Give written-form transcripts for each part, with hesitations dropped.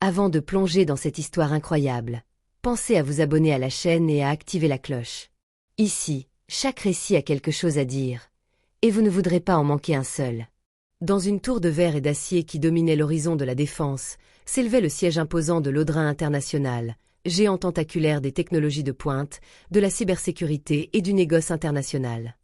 Avant de plonger dans cette histoire incroyable, pensez à vous abonner à la chaîne et à activer la cloche. Ici, chaque récit a quelque chose à dire, et vous ne voudrez pas en manquer un seul. Dans une tour de verre et d'acier qui dominait l'horizon de la défense, s'élevait le siège imposant de l'Audrin International, géant tentaculaire des technologies de pointe, de la cybersécurité et du négoce international.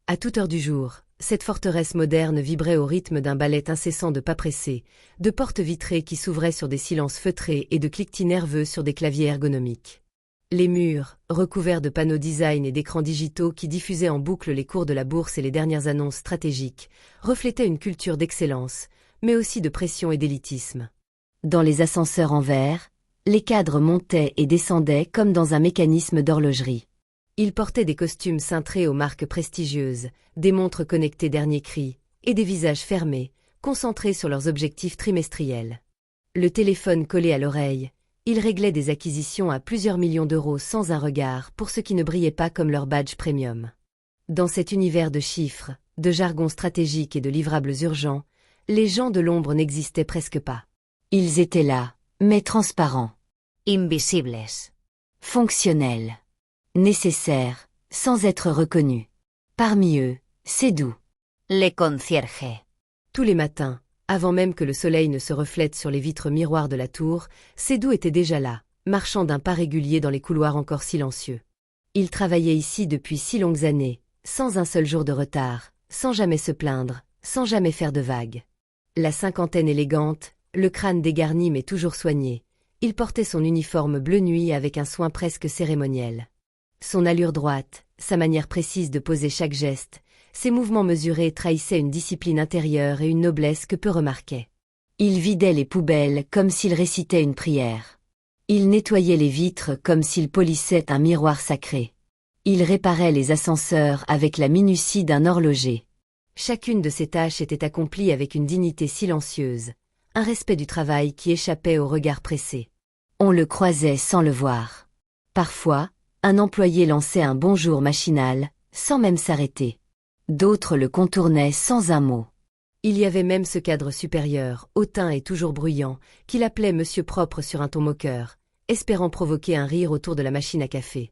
À toute heure du jour, cette forteresse moderne vibrait au rythme d'un ballet incessant de pas pressés, de portes vitrées qui s'ouvraient sur des silences feutrés et de cliquetis nerveux sur des claviers ergonomiques. Les murs, recouverts de panneaux design et d'écrans digitaux qui diffusaient en boucle les cours de la bourse et les dernières annonces stratégiques, reflétaient une culture d'excellence, mais aussi de pression et d'élitisme. Dans les ascenseurs en verre, les cadres montaient et descendaient comme dans un mécanisme d'horlogerie. Ils portaient des costumes cintrés aux marques prestigieuses, des montres connectées dernier cri, et des visages fermés, concentrés sur leurs objectifs trimestriels. Le téléphone collé à l'oreille, ils réglaient des acquisitions à plusieurs millions d'euros sans un regard pour ceux qui ne brillaient pas comme leur badge premium. Dans cet univers de chiffres, de jargon stratégique et de livrables urgents, les gens de l'ombre n'existaient presque pas. Ils étaient là, mais transparents. Invisibles. Fonctionnels. Nécessaires, sans être reconnus. Parmi eux, Sédou. Le concierge. Tous les matins, avant même que le soleil ne se reflète sur les vitres miroirs de la tour, Sédou était déjà là, marchant d'un pas régulier dans les couloirs encore silencieux. Il travaillait ici depuis si longues années, sans un seul jour de retard, sans jamais se plaindre, sans jamais faire de vagues. La cinquantaine élégante, le crâne dégarni mais toujours soigné, il portait son uniforme bleu nuit avec un soin presque cérémoniel. Son allure droite, sa manière précise de poser chaque geste, ses mouvements mesurés trahissaient une discipline intérieure et une noblesse que peu remarquaient. Il vidait les poubelles comme s'il récitait une prière. Il nettoyait les vitres comme s'il polissait un miroir sacré. Il réparait les ascenseurs avec la minutie d'un horloger. Chacune de ces tâches était accomplie avec une dignité silencieuse, un respect du travail qui échappait au regard pressé. On le croisait sans le voir. Parfois, un employé lançait un bonjour machinal, sans même s'arrêter. D'autres le contournaient sans un mot. Il y avait même ce cadre supérieur, hautain et toujours bruyant, qu'il appelait Monsieur Propre sur un ton moqueur, espérant provoquer un rire autour de la machine à café.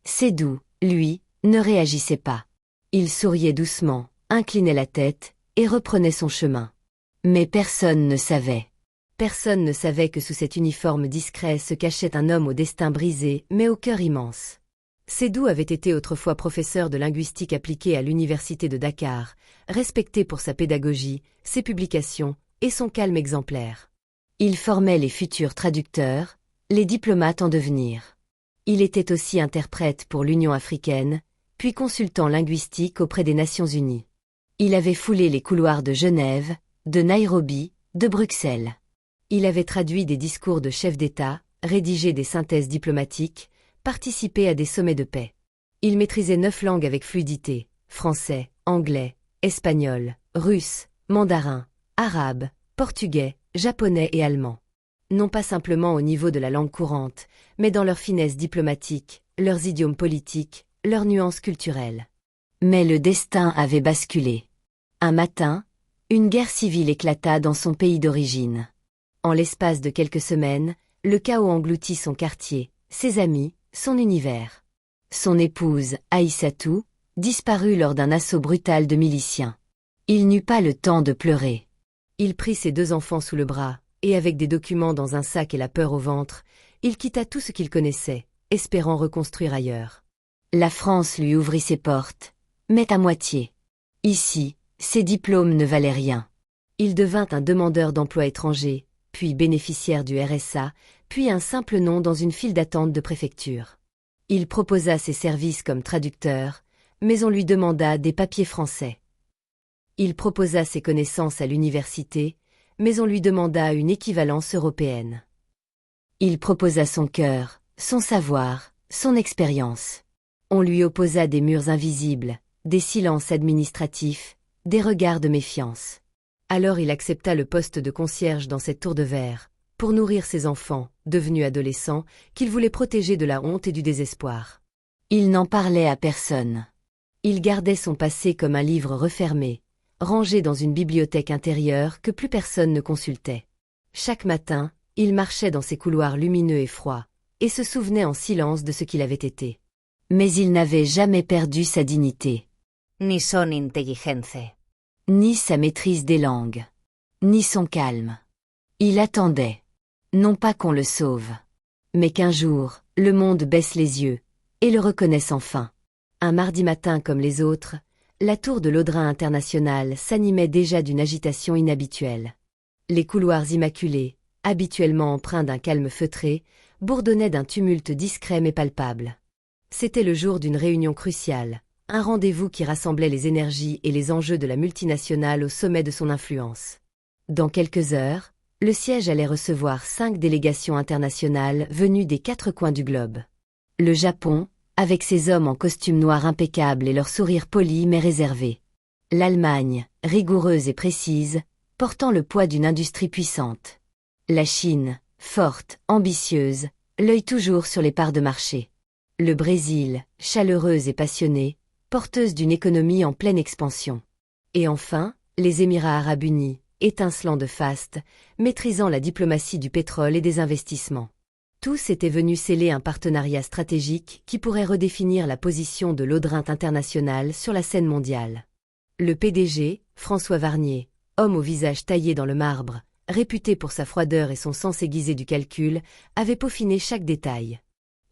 Sédou, lui, ne réagissait pas. Il souriait doucement, inclinait la tête, et reprenait son chemin. Mais personne ne savait. Personne ne savait que sous cet uniforme discret se cachait un homme au destin brisé, mais au cœur immense. Sédou avait été autrefois professeur de linguistique appliquée à l'université de Dakar, respecté pour sa pédagogie, ses publications et son calme exemplaire. Il formait les futurs traducteurs, les diplomates en devenir. Il était aussi interprète pour l'Union africaine, puis consultant linguistique auprès des Nations unies. Il avait foulé les couloirs de Genève, de Nairobi, de Bruxelles. Il avait traduit des discours de chefs d'État, rédigé des synthèses diplomatiques, participé à des sommets de paix. Il maîtrisait 9 langues avec fluidité, français, anglais, espagnol, russe, mandarin, arabe, portugais, japonais et allemand. Non pas simplement au niveau de la langue courante, mais dans leur finesse diplomatique, leurs idiomes politiques, leurs nuances culturelles. Mais le destin avait basculé. Un matin, une guerre civile éclata dans son pays d'origine. En l'espace de quelques semaines, le chaos engloutit son quartier, ses amis, son univers. Son épouse, Aïssatou, disparut lors d'un assaut brutal de miliciens. Il n'eut pas le temps de pleurer. Il prit ses 2 enfants sous le bras, et avec des documents dans un sac et la peur au ventre, il quitta tout ce qu'il connaissait, espérant reconstruire ailleurs. La France lui ouvrit ses portes, mais à moitié. Ici, ses diplômes ne valaient rien. Il devint un demandeur d'emploi étranger, puis bénéficiaire du RSA, puis un simple nom dans une file d'attente de préfecture. Il proposa ses services comme traducteur, mais on lui demanda des papiers français. Il proposa ses connaissances à l'université, mais on lui demanda une équivalence européenne. Il proposa son cœur, son savoir, son expérience. On lui opposa des murs invisibles, des silences administratifs, des regards de méfiance. Alors il accepta le poste de concierge dans cette tour de verre, pour nourrir ses enfants, devenus adolescents, qu'il voulait protéger de la honte et du désespoir. Il n'en parlait à personne. Il gardait son passé comme un livre refermé, rangé dans une bibliothèque intérieure que plus personne ne consultait. Chaque matin, Il marchait dans ces couloirs lumineux et froids, et se souvenait en silence de ce qu'il avait été. Mais il n'avait jamais perdu sa dignité. Ni son intelligence. Ni sa maîtrise des langues. Ni son calme. Il attendait. Non pas qu'on le sauve. Mais qu'un jour, le monde baisse les yeux, et le reconnaisse enfin. Un mardi matin comme les autres, la tour de l'Audrin International s'animait déjà d'une agitation inhabituelle. Les couloirs immaculés, habituellement empreints d'un calme feutré, bourdonnaient d'un tumulte discret mais palpable. C'était le jour d'une réunion cruciale, un rendez-vous qui rassemblait les énergies et les enjeux de la multinationale au sommet de son influence. Dans quelques heures, le siège allait recevoir 5 délégations internationales venues des 4 coins du globe. Le Japon, avec ses hommes en costume noir impeccable et leur sourire poli mais réservé. L'Allemagne, rigoureuse et précise, portant le poids d'une industrie puissante. La Chine, forte, ambitieuse, l'œil toujours sur les parts de marché. Le Brésil, chaleureuse et passionnée, porteuse d'une économie en pleine expansion. Et enfin, les Émirats arabes unis, étincelants de faste, maîtrisant la diplomatie du pétrole et des investissements. Tous étaient venus sceller un partenariat stratégique qui pourrait redéfinir la position de l'Audrin International sur la scène mondiale. Le PDG, François Varnier, homme au visage taillé dans le marbre, réputé pour sa froideur et son sens aiguisé du calcul, avait peaufiné chaque détail.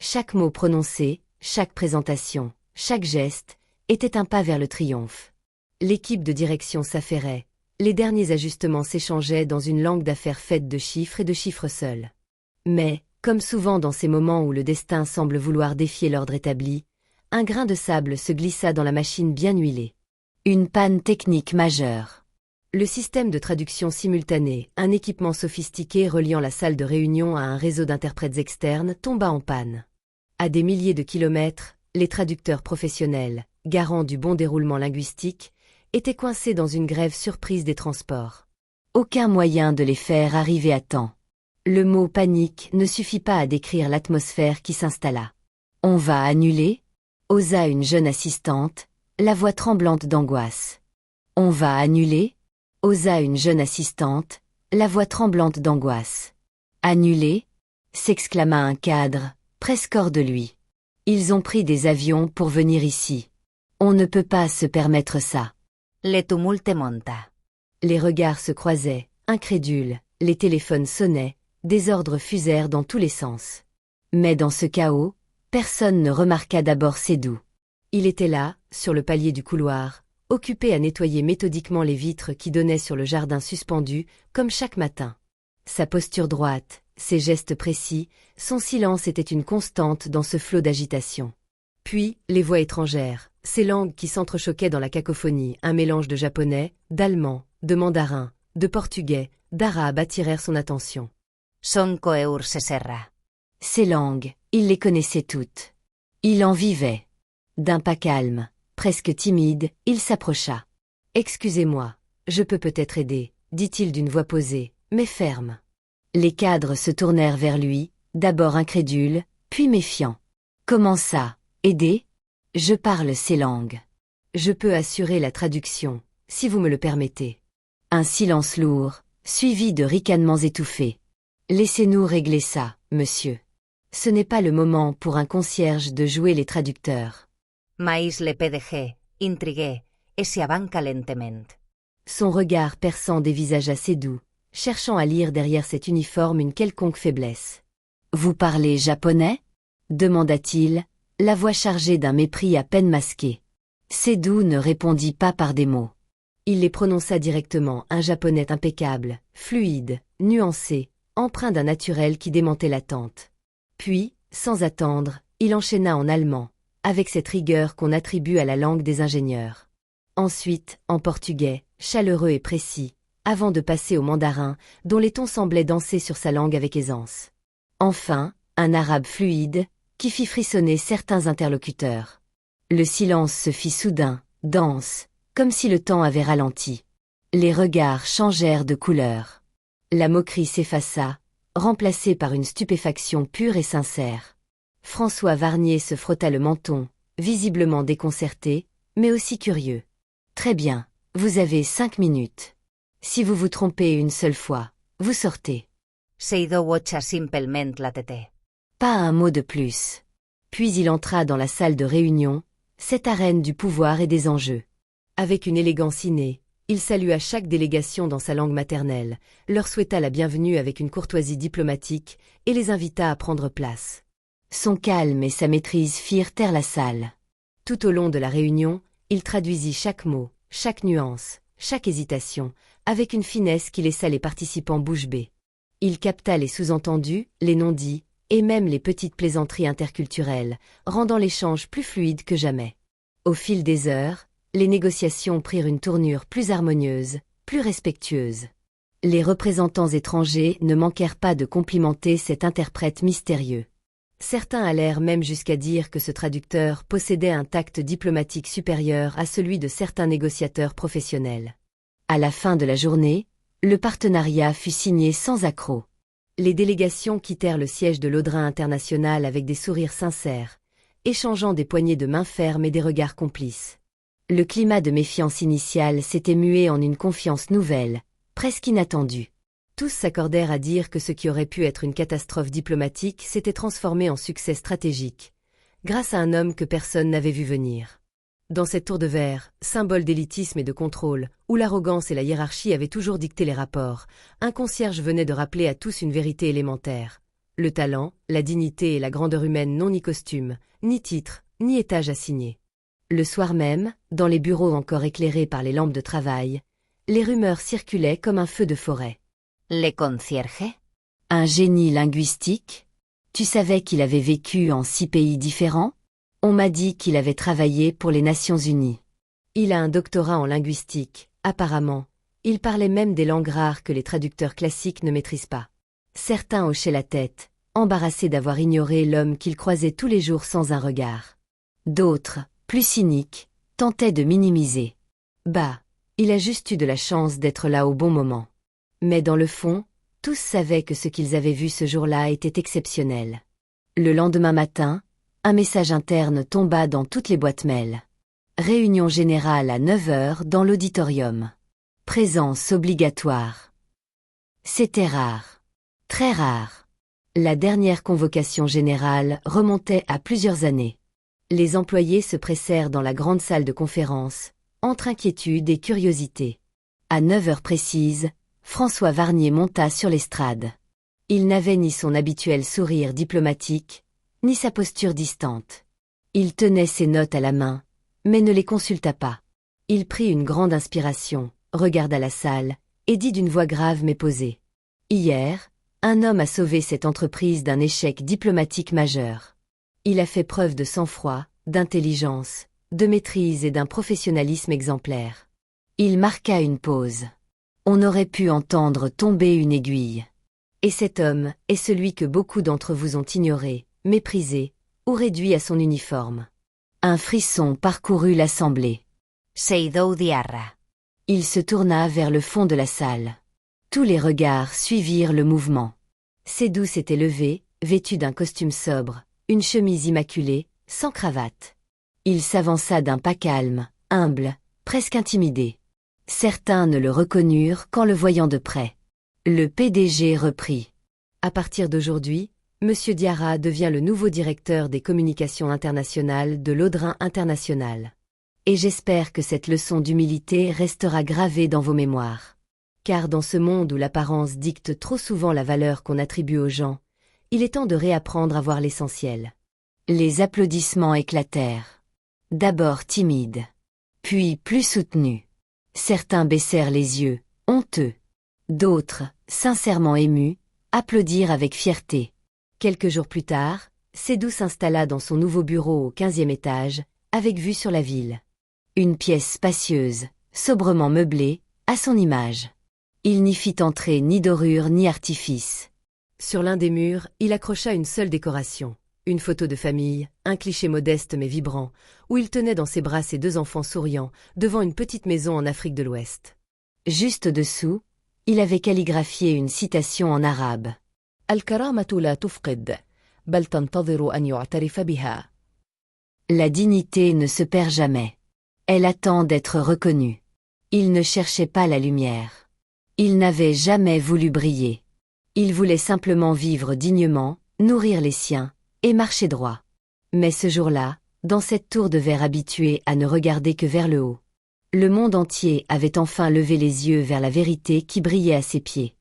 Chaque mot prononcé, chaque présentation, chaque geste, était un pas vers le triomphe. L'équipe de direction s'affairait, les derniers ajustements s'échangeaient dans une langue d'affaires faite de chiffres et de chiffres seuls. Mais, comme souvent dans ces moments où le destin semble vouloir défier l'ordre établi, un grain de sable se glissa dans la machine bien huilée. Une panne technique majeure. Le système de traduction simultanée, un équipement sophistiqué reliant la salle de réunion à un réseau d'interprètes externes, tomba en panne. À des milliers de kilomètres, les traducteurs professionnels, garants du bon déroulement linguistique, étaient coincés dans une grève surprise des transports. Aucun moyen de les faire arriver à temps. Le mot panique ne suffit pas à décrire l'atmosphère qui s'installa. On va annuler? Osa une jeune assistante, la voix tremblante d'angoisse. On va annuler? Osa une jeune assistante, la voix tremblante d'angoisse. Annuler? S'exclama un cadre, presque hors de lui. Ils ont pris des avions pour venir ici. On ne peut pas se permettre ça. Le tumulte monta. Les regards se croisaient, incrédules, les téléphones sonnaient, des ordres fusèrent dans tous les sens. Mais dans ce chaos, personne ne remarqua d'abord Sédou. Il était là, sur le palier du couloir, occupé à nettoyer méthodiquement les vitres qui donnaient sur le jardin suspendu, comme chaque matin. Sa posture droite, ses gestes précis, son silence étaient une constante dans ce flot d'agitation. Puis, les voix étrangères, ces langues qui s'entrechoquaient dans la cacophonie, un mélange de japonais, d'allemand, de mandarin, de portugais, d'arabe attirèrent son attention. Son coeur se serra. Ces langues, il les connaissait toutes. Il en vivait. D'un pas calme, presque timide, il s'approcha. « Excusez-moi, je peux peut-être aider, » dit-il d'une voix posée, mais ferme. Les cadres se tournèrent vers lui, d'abord incrédules, puis méfiants. « Comment ça, aider? Je parle ces langues. Je peux assurer la traduction, si vous me le permettez. » Un silence lourd, suivi de ricanements étouffés. « Laissez-nous régler ça, monsieur. Ce n'est pas le moment pour un concierge de jouer les traducteurs. » Mais le PDG, intrigué, et se abanca lentement. Son regard perçant dévisagea Sédou, cherchant à lire derrière cet uniforme une quelconque faiblesse. « Vous parlez japonais ?» demanda-t-il, la voix chargée d'un mépris à peine masqué. Sédou ne répondit pas par des mots. Il les prononça directement, un japonais impeccable, fluide, nuancé, empreint d'un naturel qui démentait l'attente. Puis, sans attendre, il enchaîna en allemand, avec cette rigueur qu'on attribue à la langue des ingénieurs. Ensuite, en portugais, chaleureux et précis, avant de passer au mandarin, dont les tons semblaient danser sur sa langue avec aisance. Enfin, un arabe fluide, qui fit frissonner certains interlocuteurs. Le silence se fit soudain, dense, comme si le temps avait ralenti. Les regards changèrent de couleur. La moquerie s'effaça, remplacée par une stupéfaction pure et sincère. François Varnier se frotta le menton, visiblement déconcerté, mais aussi curieux. « Très bien, vous avez 5 minutes. Si vous vous trompez une seule fois, vous sortez. » Seido watcha simplement la tête. Pas un mot de plus. Puis il entra dans la salle de réunion, cette arène du pouvoir et des enjeux. Avec une élégance innée, il salua chaque délégation dans sa langue maternelle, leur souhaita la bienvenue avec une courtoisie diplomatique et les invita à prendre place. Son calme et sa maîtrise firent taire la salle. Tout au long de la réunion, il traduisit chaque mot, chaque nuance, chaque hésitation, avec une finesse qui laissa les participants bouche bée. Il capta les sous-entendus, les non-dits, et même les petites plaisanteries interculturelles, rendant l'échange plus fluide que jamais. Au fil des heures, les négociations prirent une tournure plus harmonieuse, plus respectueuse. Les représentants étrangers ne manquèrent pas de complimenter cet interprète mystérieux. Certains allèrent même jusqu'à dire que ce traducteur possédait un tact diplomatique supérieur à celui de certains négociateurs professionnels. À la fin de la journée, le partenariat fut signé sans accroc. Les délégations quittèrent le siège de l'Audrin International avec des sourires sincères, échangeant des poignées de main fermes et des regards complices. Le climat de méfiance initiale s'était mué en une confiance nouvelle, presque inattendue. Tous s'accordèrent à dire que ce qui aurait pu être une catastrophe diplomatique s'était transformé en succès stratégique, grâce à un homme que personne n'avait vu venir. Dans cette tour de verre, symbole d'élitisme et de contrôle, où l'arrogance et la hiérarchie avaient toujours dicté les rapports, un concierge venait de rappeler à tous une vérité élémentaire. Le talent, la dignité et la grandeur humaine n'ont ni costume, ni titre, ni étage assigné. Le soir même, dans les bureaux encore éclairés par les lampes de travail, les rumeurs circulaient comme un feu de forêt. Le concierge? Un génie linguistique? Tu savais qu'il avait vécu en 6 pays différents? On m'a dit qu'il avait travaillé pour les Nations Unies. Il a un doctorat en linguistique, apparemment. Il parlait même des langues rares que les traducteurs classiques ne maîtrisent pas. Certains hochaient la tête, embarrassés d'avoir ignoré l'homme qu'ils croisaient tous les jours sans un regard. D'autres, plus cyniques, tentaient de minimiser. Bah, il a juste eu de la chance d'être là au bon moment. Mais dans le fond, tous savaient que ce qu'ils avaient vu ce jour-là était exceptionnel. Le lendemain matin, un message interne tomba dans toutes les boîtes mail. Réunion générale à 9 heures dans l'auditorium. Présence obligatoire. C'était rare. Très rare. La dernière convocation générale remontait à plusieurs années. Les employés se pressèrent dans la grande salle de conférence, entre inquiétude et curiosité. À 9 heures précises, François Varnier monta sur l'estrade. Il n'avait ni son habituel sourire diplomatique, ni sa posture distante. Il tenait ses notes à la main, mais ne les consulta pas. Il prit une grande inspiration, regarda la salle, et dit d'une voix grave mais posée. Hier, un homme a sauvé cette entreprise d'un échec diplomatique majeur. Il a fait preuve de sang-froid, d'intelligence, de maîtrise et d'un professionnalisme exemplaire. Il marqua une pause. On aurait pu entendre tomber une aiguille. Et cet homme est celui que beaucoup d'entre vous ont ignoré, méprisé, ou réduit à son uniforme. Un frisson parcourut l'assemblée. Seydou Diarra. Il se tourna vers le fond de la salle. Tous les regards suivirent le mouvement. Seydou s'était levé, vêtu d'un costume sobre, une chemise immaculée, sans cravate. Il s'avança d'un pas calme, humble, presque intimidé. Certains ne le reconnurent qu'en le voyant de près. Le PDG reprit. À partir d'aujourd'hui, M. Diarra devient le nouveau directeur des communications internationales de l'Audrin International. Et j'espère que cette leçon d'humilité restera gravée dans vos mémoires. Car dans ce monde où l'apparence dicte trop souvent la valeur qu'on attribue aux gens, il est temps de réapprendre à voir l'essentiel. Les applaudissements éclatèrent. D'abord timides, puis plus soutenus. Certains baissèrent les yeux, honteux. D'autres, sincèrement émus, applaudirent avec fierté. Quelques jours plus tard, Seydou s'installa dans son nouveau bureau au 15e étage, avec vue sur la ville. Une pièce spacieuse, sobrement meublée, à son image. Il n'y fit entrer ni dorure ni artifice. Sur l'un des murs, il accrocha une seule décoration. Une photo de famille, un cliché modeste mais vibrant, où il tenait dans ses bras ses 2 enfants souriants, devant une petite maison en Afrique de l'Ouest. Juste dessous, il avait calligraphié une citation en arabe. الكرامة لا تفقد، بل تنتظر أن يعترف بها. La dignité ne se perd jamais. Elle attend d'être reconnue. Il ne cherchait pas la lumière. Il n'avait jamais voulu briller. Il voulait simplement vivre dignement, nourrir les siens, et marcher droit. Mais ce jour-là, dans cette tour de verre habituée à ne regarder que vers le haut, le monde entier avait enfin levé les yeux vers la vérité qui brillait à ses pieds.